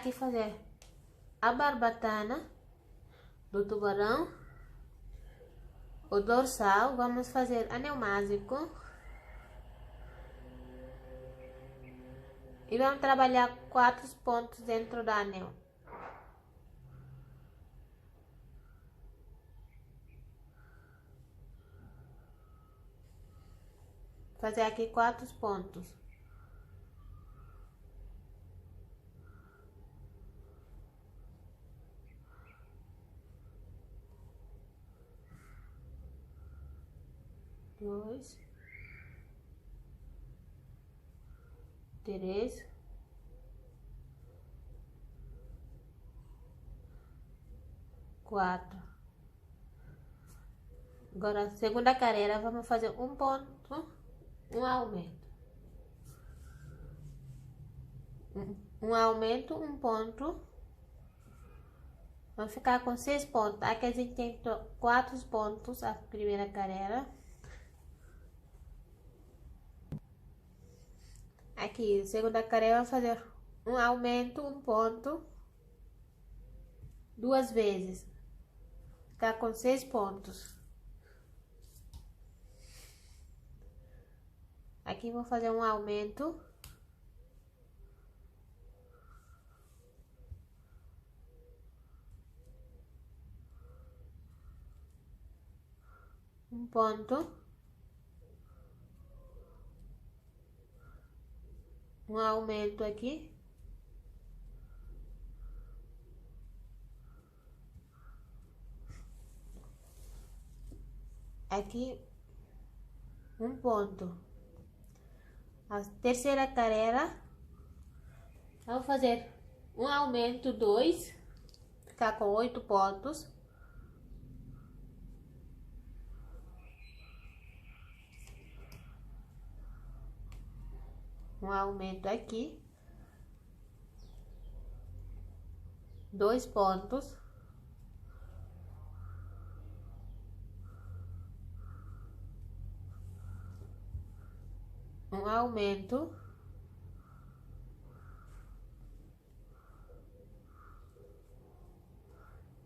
aqui fazer a barbatana do tubarão, o dorsal. Vamos fazer anel mágico e vamos trabalhar 4 pontos dentro do anel. Fazer aqui 4 pontos. Dois, três, quatro. Agora, segunda carreira, vamos fazer um ponto, um aumento. Um aumento, um ponto. Vamos ficar com 6 pontos. Aqui a gente tem 4 pontos a primeira carreira. Aqui, segunda carreira, vamos fazer um aumento, um ponto, 2 vezes. Ficar com 6 pontos. Aqui vou fazer um aumento. Um ponto. Um aumento aqui. Aqui, um ponto. A terceira carreira, vamos fazer um aumento, 2, ficar com 8 pontos. Um aumento aqui, 2 pontos. Um aumento,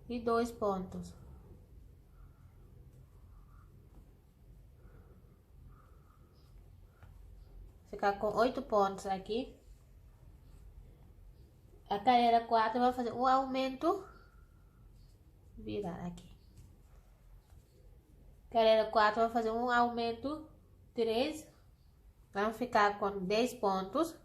e 2 pontos. Ficar com 8 pontos aqui. A carreira 4 vai fazer um aumento, virar aqui. Carreira 4 vai fazer um aumento, 3. Vamos ficar com 10 pontos.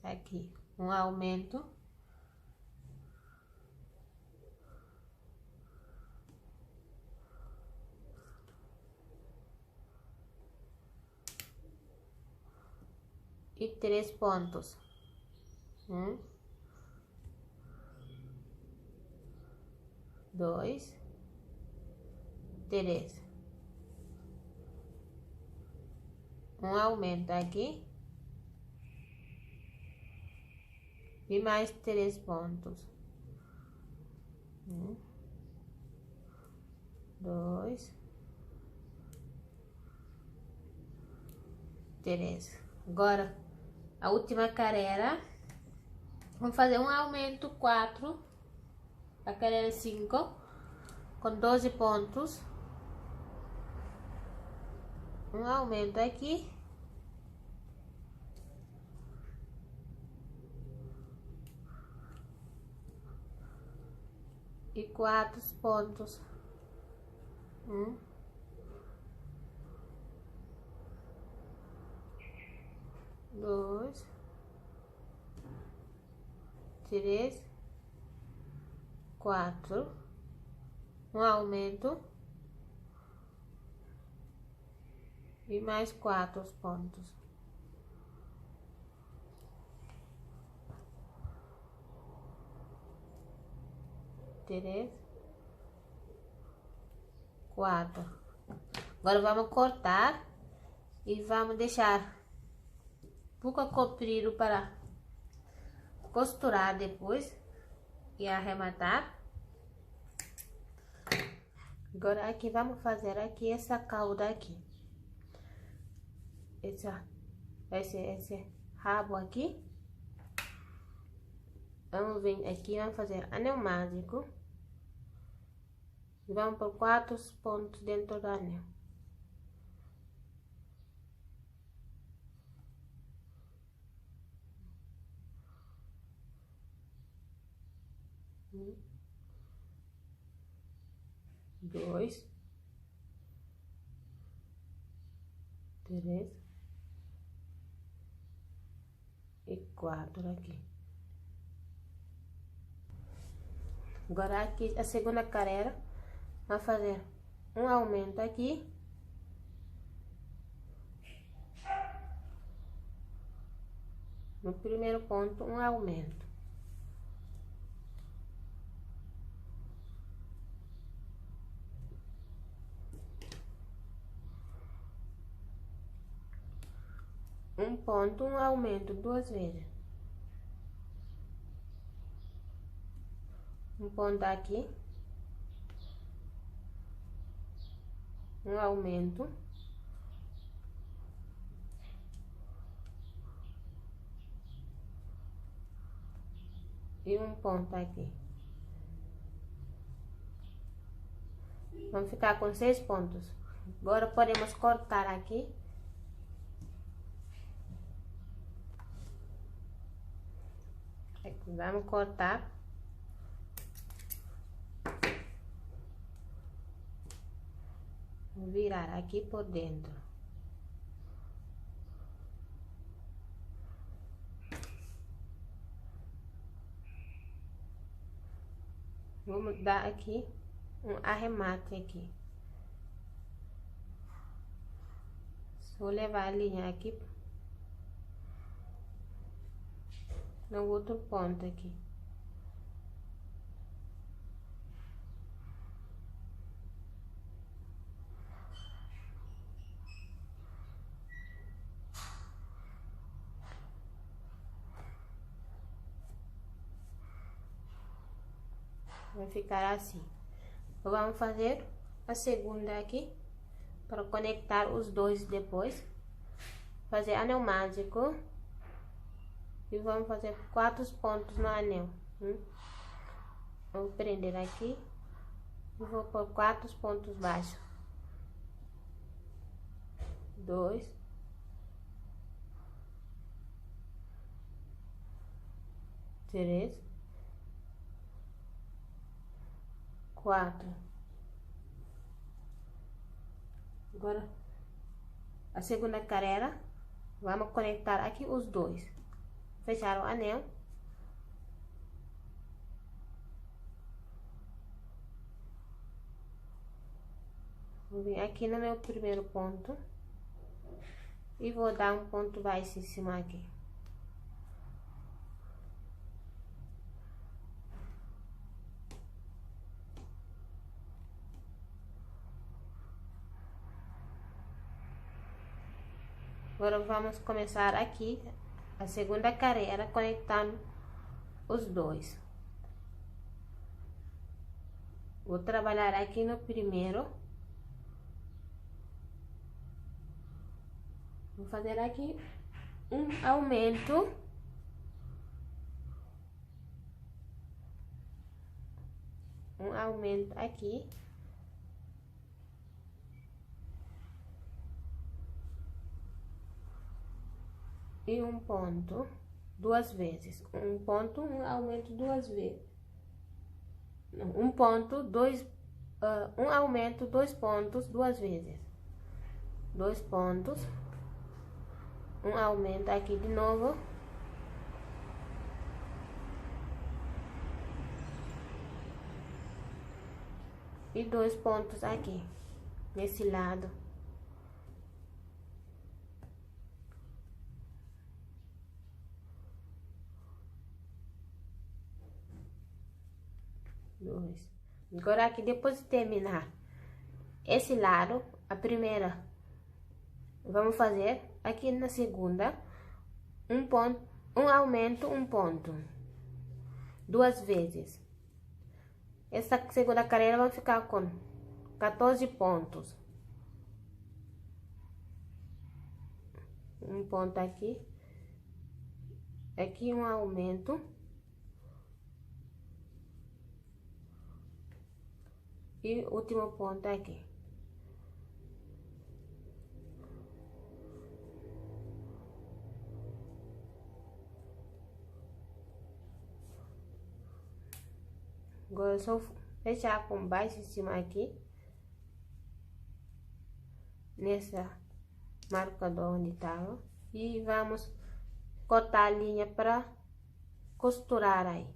Aqui, um aumento. E 3 pontos. 1, 2, 3. Um aumento aqui. E mais 3 pontos. 1, 2, 3. Agora, a última carreira, vamos fazer um aumento, 4, a carreira 5, com 12 pontos. Um aumento aqui. E 4 pontos. 1, 2, 3, 4. Um aumento. E mais 4 pontos. Três, 4. Agora vamos cortar e vamos deixar um pouco comprido para costurar depois e arrematar. Agora aqui vamos fazer aqui essa cauda aqui. Esse rabo aqui. Vamos vir aqui, vamos fazer anel mágico. E vamos por 4 pontos dentro do anel. Dois, 3 e 4 aqui. Agora aqui a segunda carreira, vamos fazer um aumento aqui. No primeiro ponto, um aumento. Um ponto, um aumento 2 vezes. Um ponto aqui. Um aumento. E um ponto aqui. Vamos ficar com 6 pontos. Agora podemos cortar aqui. Aqui, vamos cortar. Vou virar aqui por dentro. Vamos dar aqui um arremate aqui. Vou levar a linha aqui no outro ponto aqui. Vai ficar assim. Vamos fazer a segunda aqui para conectar os dois depois. Fazer anel mágico e vamos fazer 4 pontos no anel. Vou prender aqui e vou por 4 pontos baixos. 2, 3, 4. Agora a segunda carreira, vamos conectar aqui os dois. Fechar o anel. Vou vir aqui no meu primeiro ponto e vou dar um ponto baixíssimo aqui. Agora vamos começar aqui a segunda carreira conectando os dois. Vou trabalhar aqui no primeiro. Vou fazer aqui um aumento. Um aumento aqui. E um ponto 2 vezes. Um ponto, um aumento 2 vezes. Não, um ponto, um aumento 2 pontos 2 vezes. 2 pontos. Um aumento aqui de novo. E 2 pontos aqui, nesse lado. Agora aqui, depois de terminar esse lado, a primeira, vamos fazer aqui na segunda, um ponto, um aumento, um ponto, 2 vezes. Essa segunda carreira vai ficar com 14 pontos. Um ponto aqui. Aqui um aumento. E último ponto aqui. Agora é só fechar com baixo em cima aqui. Nessa marcador onde tava. E vamos cortar a linha para costurar aí.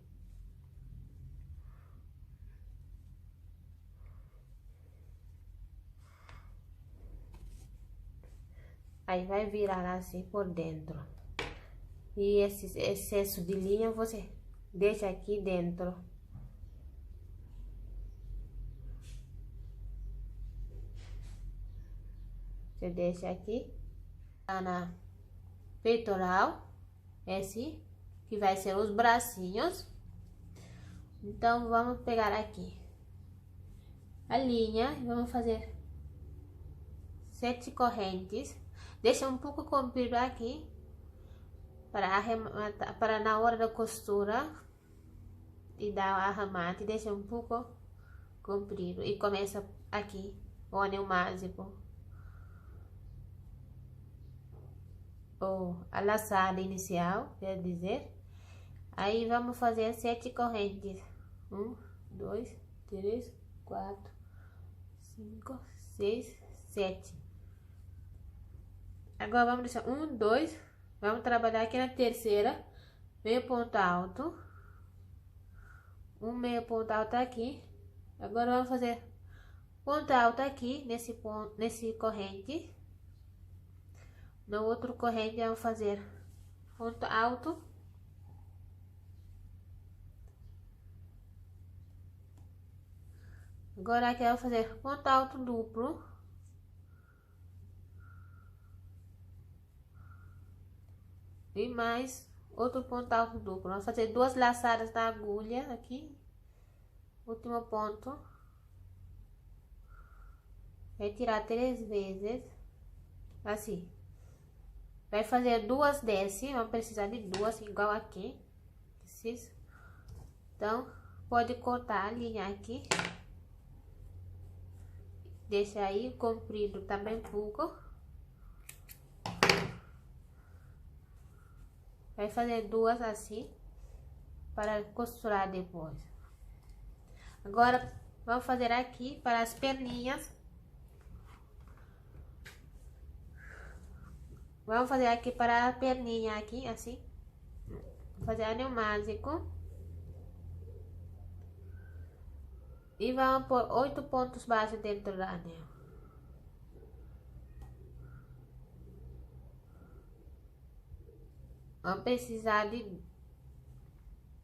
Aí vai virar assim por dentro. E esse excesso de linha você deixa aqui dentro. Você deixa aqui. Tá na peitoral. Esse que vai ser os bracinhos. Então vamos pegar aqui a linha e vamos fazer 7 correntes. Deixa um pouco comprido aqui para arrematar, para na hora da costura e dar o arremate, deixa um pouco comprido e começa aqui o anel mágico ou a laçada inicial, quer dizer. Aí vamos fazer 7 correntes. 1, 2, 3, 4, 5, 6, 7. Agora vamos deixar 1, 2, vamos trabalhar aqui na terceira, meio ponto alto, um meio ponto alto aqui. Agora vamos fazer ponto alto aqui nesse ponto, nesse corrente. No outro corrente vamos fazer ponto alto. Agora aqui eu vou fazer ponto alto duplo. E mais outro ponto alto duplo. Vamos fazer 2 laçadas na agulha aqui. Último ponto. Retirar 3 vezes. Assim. Vai fazer 2 desse. Vamos precisar de 2 igual aqui. Então, pode cortar a linha aqui. Deixa aí comprido também pouco. Vai fazer 2 assim, para costurar depois. Agora, vamos fazer aqui para as perninhas. Vamos fazer aqui para a perninha aqui, assim. Vou fazer anel mágico. E vamos pôr 8 pontos baixos dentro do anel. Vamos precisar de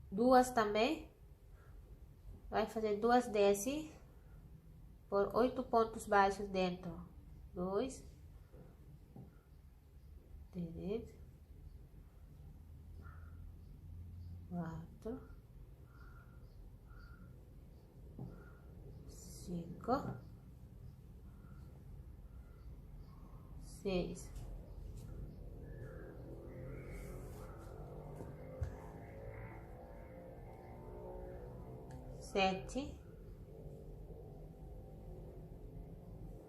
2 também. Vai fazer 2 desse por 8 pontos baixos dentro. 2, 3, 4, 5, 6, 7,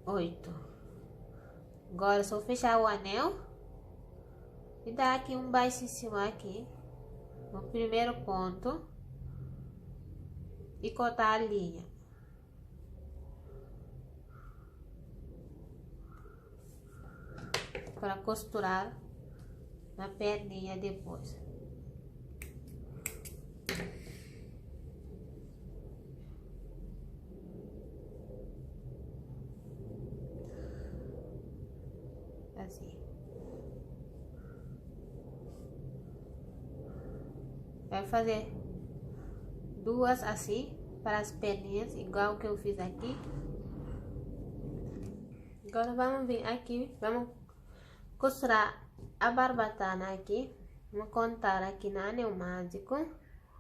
8. Agora é só fechar o anel e dar aqui um baixíssimo aqui no primeiro ponto e cortar a linha. Para costurar na perninha depois. Assim. Vai fazer 2 assim para as perninhas, igual que eu fiz aqui. Agora vamos vir aqui, vamos costurar a barbatana aqui. Vamos contar aqui na anel mágico.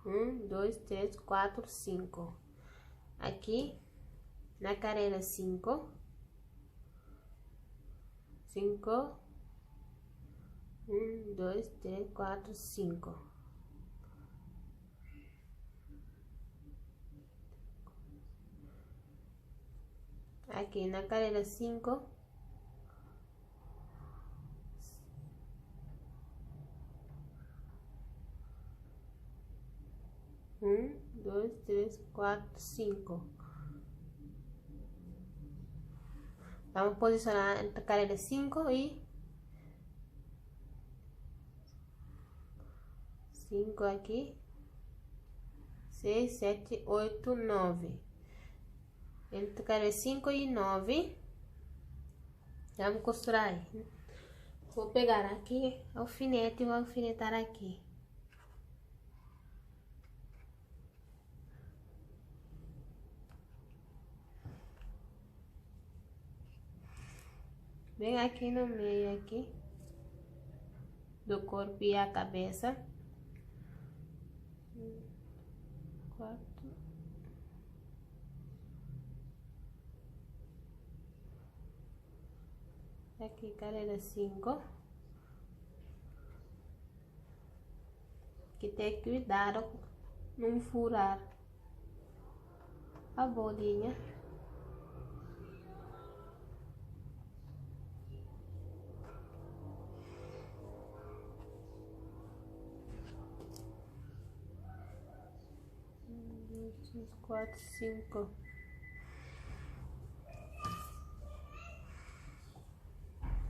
1, 2, 3, 4, 5. Aqui na carreira 5, 1, 2, 3, 4, 5. Aqui na carreira 5, 1, 2, 3, 4, 5. Vamos posicionar entre a carreira 5 e 5 aqui, 6, 7, 8, 9. Entre a carreira 5 e 9, vamos costurar aí. Vou pegar aqui alfinete e vou alfinetar aqui. Bem aqui no meio aqui do corpo e a cabeça. 4. Aqui carreira 5. Que tem que cuidar não furar a bolinha. Uns 4, 5.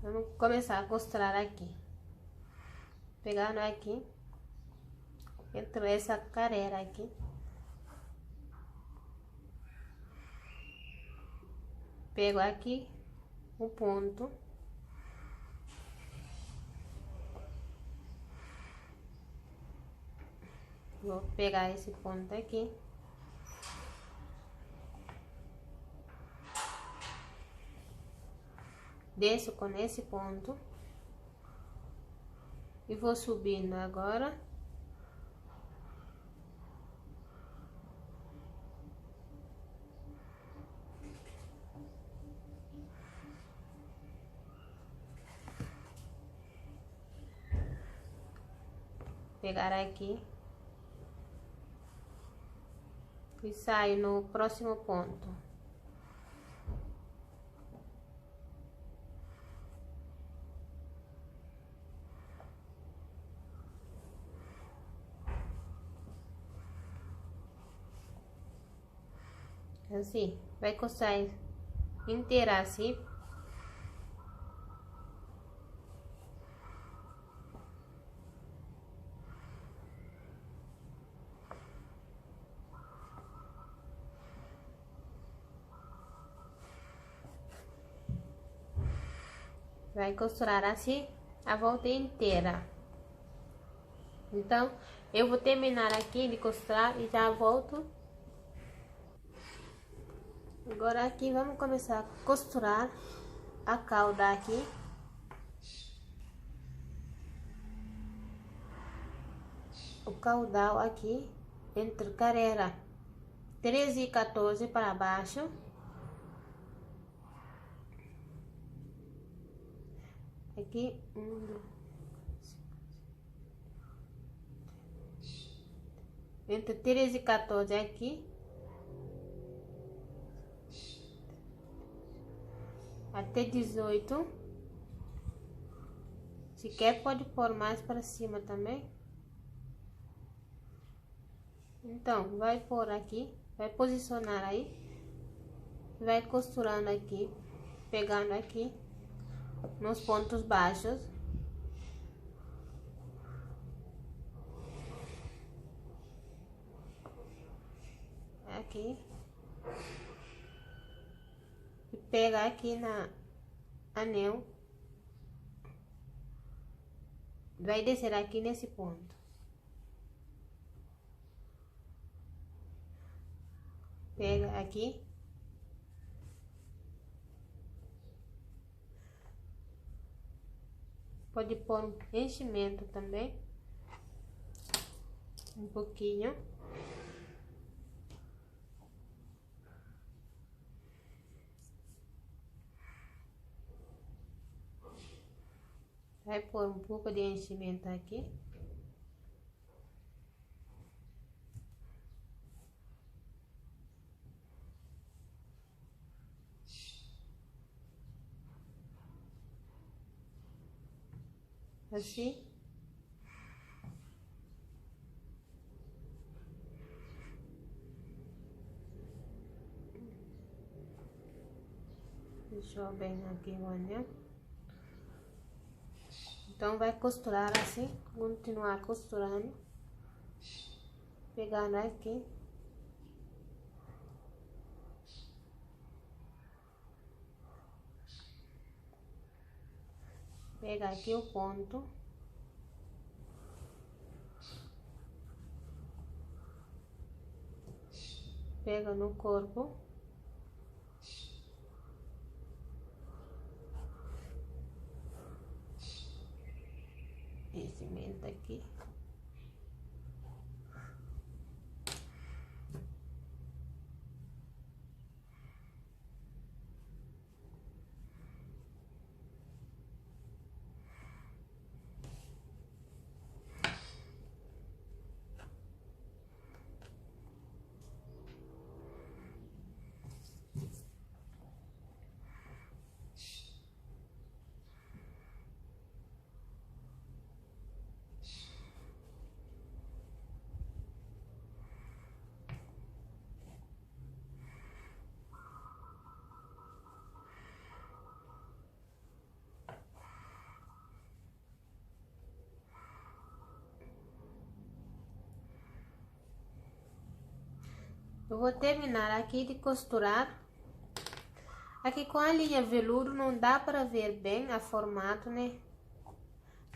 Vamos começar a costurar aqui. Pegando aqui, entre essa carreira aqui. Pego aqui o ponto. Vou pegar esse ponto aqui. Desço com esse ponto. E vou subindo agora. Pegar aqui. E saio no próximo ponto. Assim, vai coçar inteira assim. Vai costurar assim a volta inteira. Então, eu vou terminar aqui de costurar e já volto. Agora aqui vamos começar a costurar a cauda aqui. O caudal aqui, entre carreira 13 e 14 para baixo. Aqui, 1, 2, entre 13 e 14 aqui. Até 18. Se quer, pode pôr mais para cima também. Então, vai pôr aqui, vai posicionar aí, vai costurando aqui, pegando aqui nos pontos baixos. Aqui. E pega aqui na anel. Vai descer aqui nesse ponto. Pega aqui. Pode pôr um enchimento também. Um pouquinho. Vai pôr um pouco de enchimento aqui. Assim. Deixou bem aqui o anel. Então vai costurar assim, continuar costurando, pegando aqui. Pega aqui o ponto. Pega no corpo. Cimento aqui. Eu vou terminar aqui de costurar. Aqui com a linha veludo não dá para ver bem a formato, né?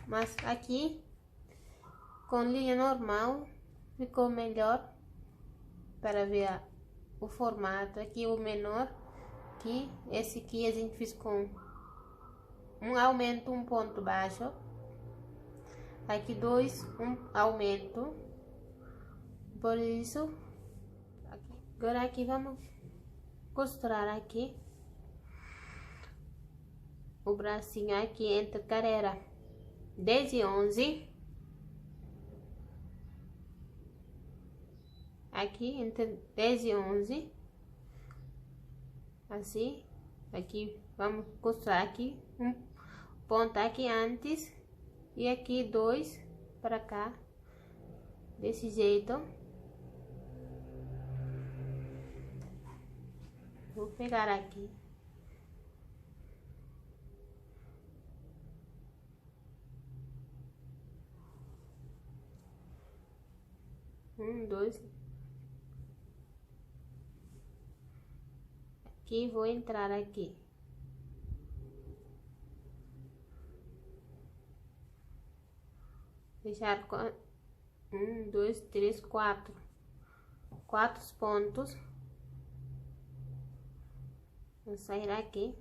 Mas aqui com linha normal ficou melhor para ver o formato. Aqui o menor, aqui esse aqui a gente fez com um aumento, um ponto baixo. Aqui dois, um aumento. Por isso, agora aqui vamos costurar aqui o bracinho aqui entre carreira 10 e 11. Aqui entre 10 e 11. Assim, aqui vamos costurar aqui um ponto aqui antes e aqui dois para cá, desse jeito. Vou pegar aqui. Um, dois. Aqui vou entrar aqui. Deixar um, dois, três, quatro. Quatro pontos. Vou sair aqui.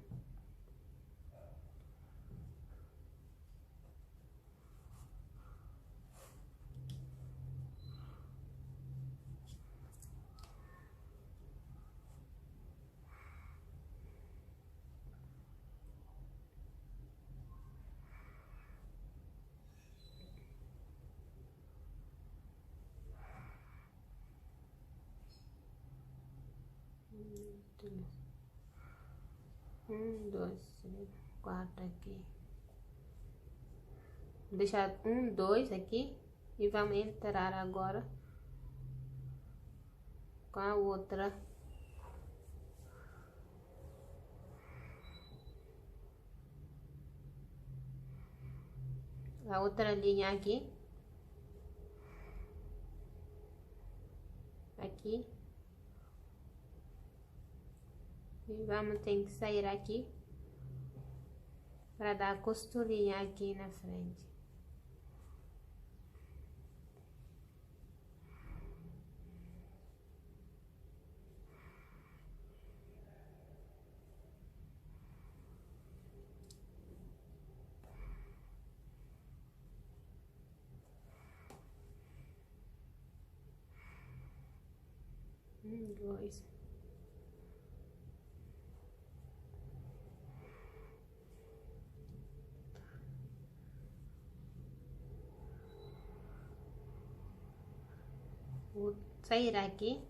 Um, dois, três, quatro aqui. Vou deixar um, dois aqui e vamos entrar agora com a outra. A outra linha aqui. Aqui. E vamos ter que sair aqui para dar a costurinha aqui na frente. Um, dois. Vou sair aqui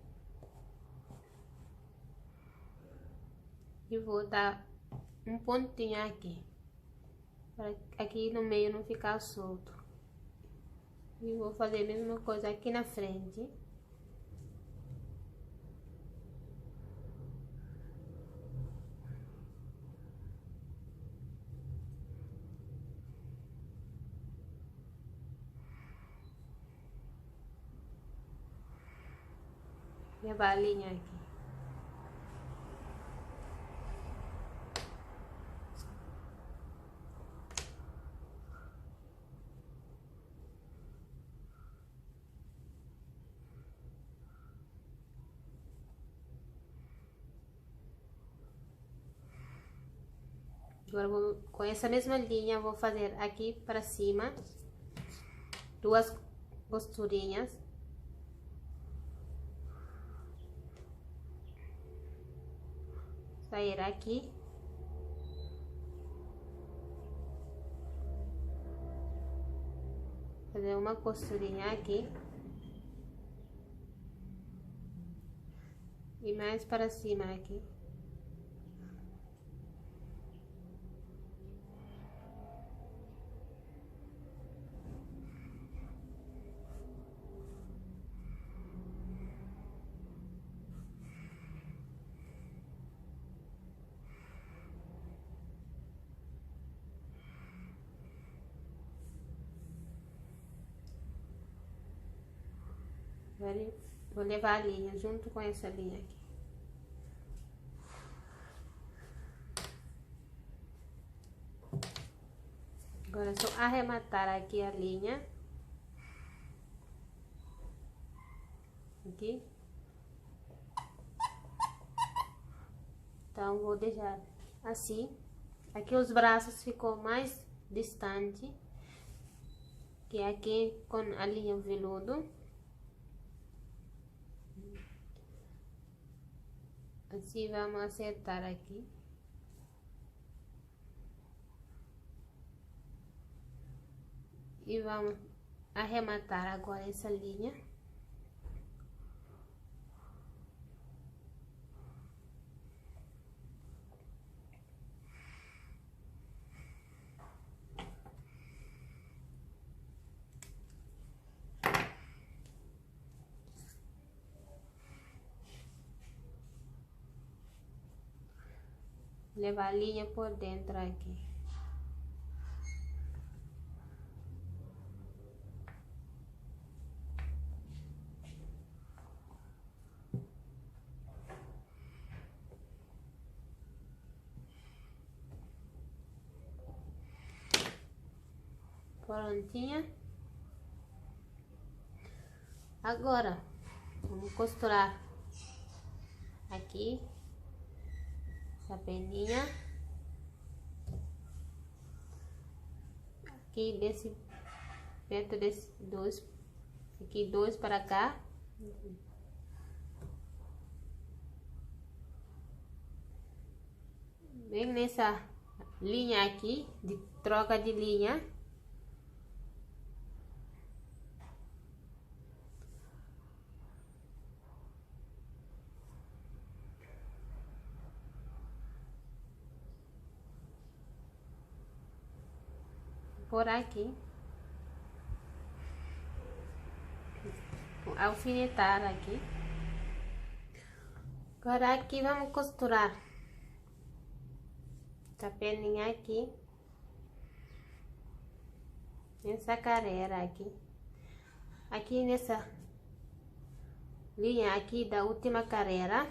e vou dar um pontinho aqui, para aqui no meio não ficar solto. E vou fazer a mesma coisa aqui na frente. Levar a linha aqui. Agora vou, com essa mesma linha, vou fazer aqui para cima 2 costurinhas. Sair aqui. Fazer uma costurinha aqui. E mais para cima aqui. Agora vou levar a linha junto com essa linha aqui. Agora é só arrematar aqui a linha. Aqui. Então, vou deixar assim. Aqui os braços ficou mais distante que aqui com a linha veludo. Assim, vamos acertar aqui. E vamos arrematar agora essa linha. Levar a linha por dentro aqui. Prontinha. Agora, vamos costurar aqui. Essa peninha aqui desse perto desse dois, aqui 2 para cá, bem nessa linha aqui de troca de linha. Por aqui, alfinetar aqui. Agora aqui vamos costurar essa peninha aqui, nessa carreira aqui, aqui nessa linha aqui da última carreira,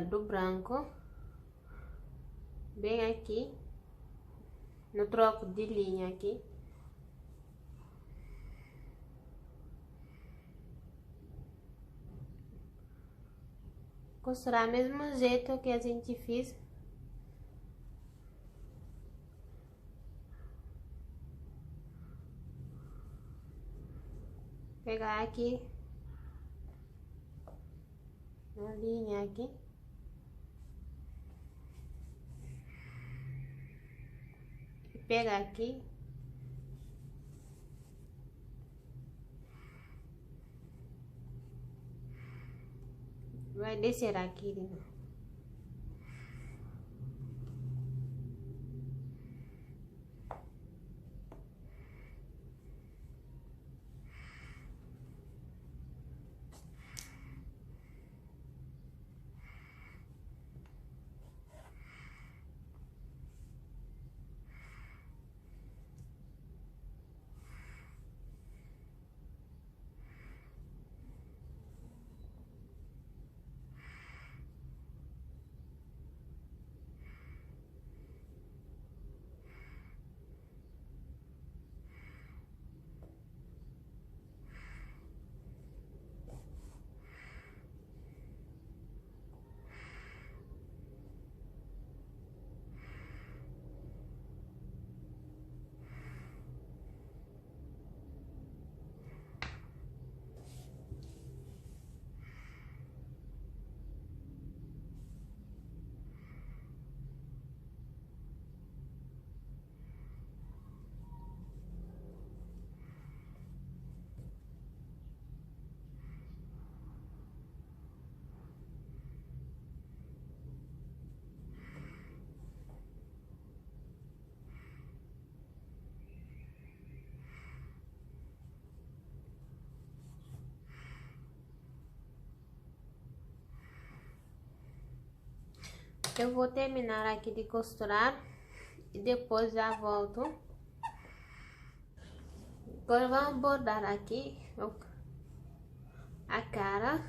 do branco. Bem aqui, no troco de linha aqui. Costurar mesmo jeito que a gente fez. Pegar aqui, na linha aqui. Pegar aqui vai descer aqui de novo. Eu vou terminar aqui de costurar e depois já volto. Agora vamos bordar aqui a cara.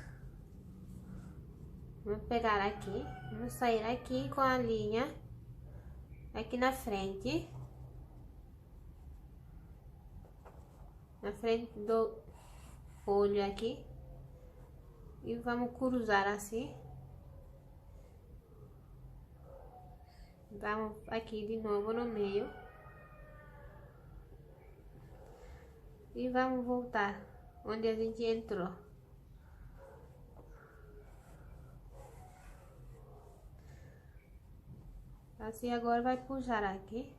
Vou pegar aqui, vou sair aqui com a linha aqui na frente do olho aqui, e vamos cruzar assim. Vamos aqui de novo no meio e vamos voltar onde a gente entrou. Assim, agora vai puxar aqui.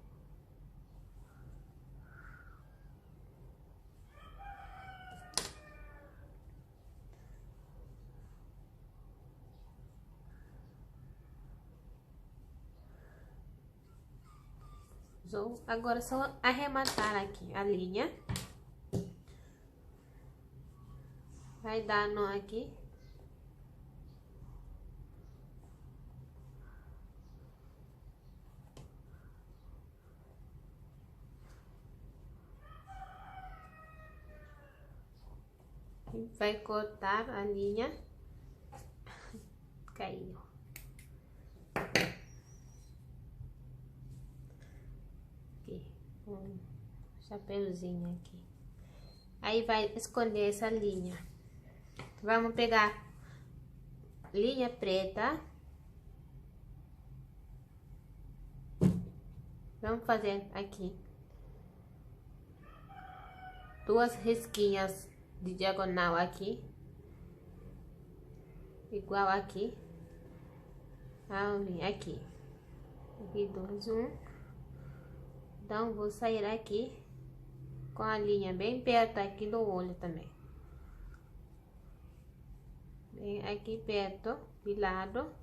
Agora só arrematar aqui a linha. Vai dar nó aqui. E vai cortar a linha. Caiu. Um chapeuzinho aqui. Aí vai esconder essa linha. Vamos pegar linha preta. Vamos fazer aqui 2 risquinhas de diagonal aqui, igual aqui. Vamos vir aqui, 2, 1. Então, vou sair aqui com a linha bem perto aqui do olho também. Bem aqui perto, de lado.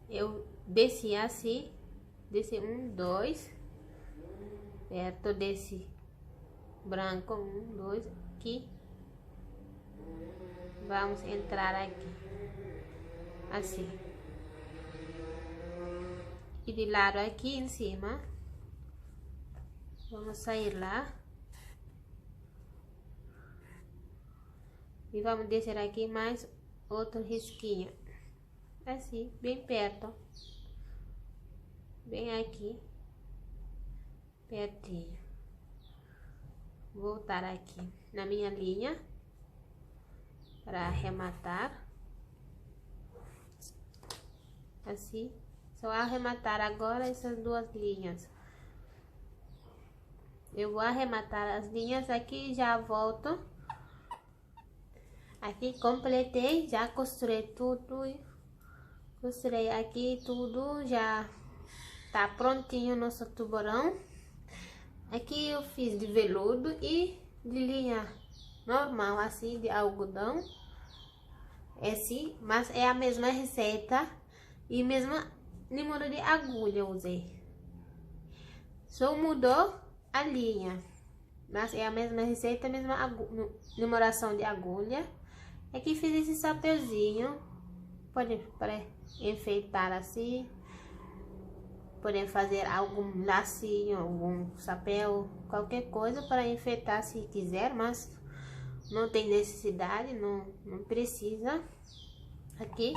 Eu desci assim, desci 1, 2, perto desse branco, 1, 2, aqui. Vamos entrar aqui, assim. E de lado aqui em cima, vamos sair lá. E vamos descer aqui mais outro risquinho. Assim, bem perto. Bem aqui. Pertinho. Voltar aqui na minha linha para arrematar. Assim. Só arrematar agora essas 2 linhas. Eu vou arrematar as linhas aqui e já volto. Aqui completei, já costurei tudo. Costurei aqui tudo, já tá prontinho o nosso tubarão. Aqui eu fiz de veludo e de linha normal, assim, de algodão. Esse, mas é a mesma receita e mesma número de agulha eu usei. Só mudou a linha, mas é a mesma receita, a mesma numeração de agulha. Aqui fiz esse chapeuzinho, pode enfeitar assim, podem fazer algum lacinho, algum chapéu, qualquer coisa para enfeitar se quiser, mas não tem necessidade, não precisa. Aqui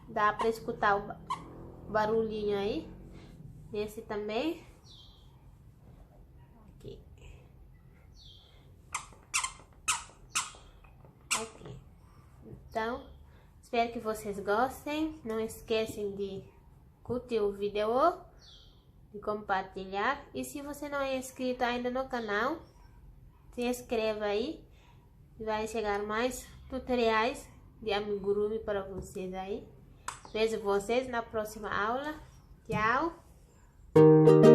dá para escutar o barulhinho aí, esse também. Aqui. Então, espero que vocês gostem. Não esquecem de curtir o vídeo, de compartilhar. E se você não é inscrito ainda no canal, se inscreva aí. Vai chegar mais tutoriais de amigurumi para vocês aí. Vejo vocês na próxima aula. Tchau!